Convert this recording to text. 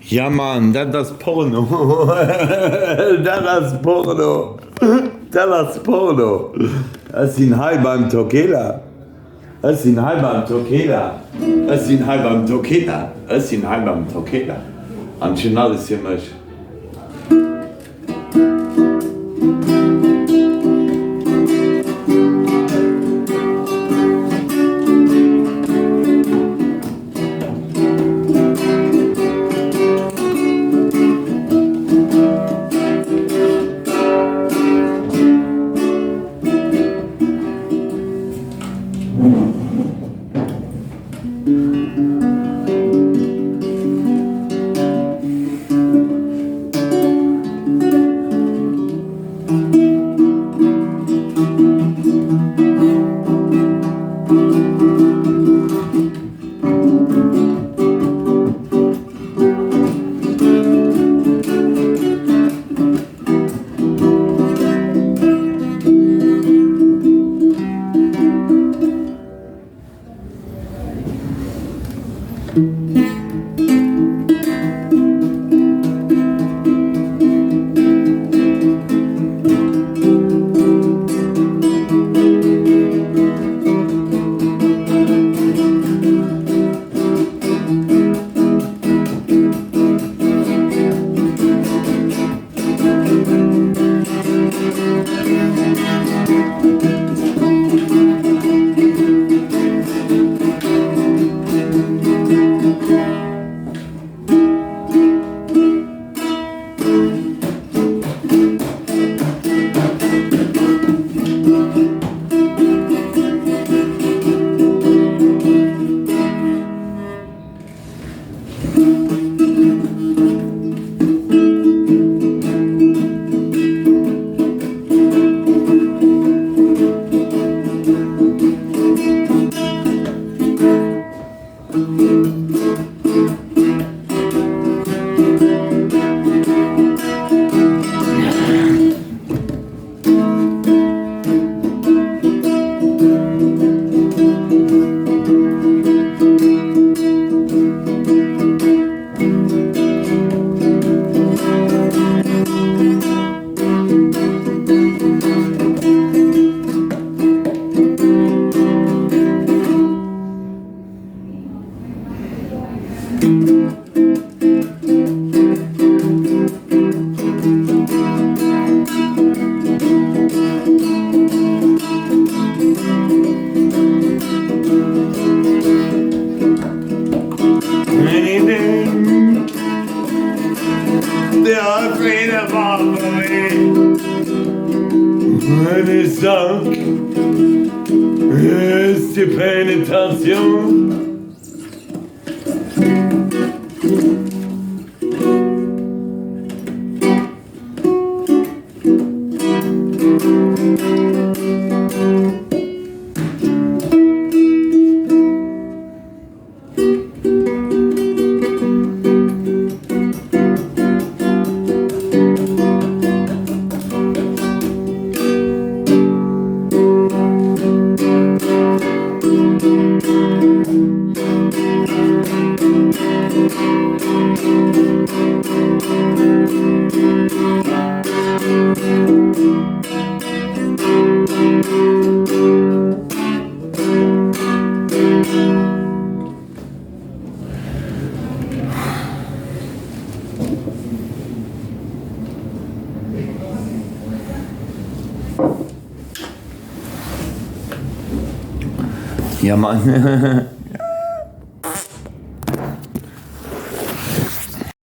Ja, Mann, das ist Porno. Das ist Porno. Das ist Porno. Das ist ein Hai beim Tokela. Das ist ein Hai beim Tokela. Das ist ein Hai beim Tokela. Das ist ein Hai beim Tokela. Und schon alles hier mich. Ist die Penetration. Ja, Mann.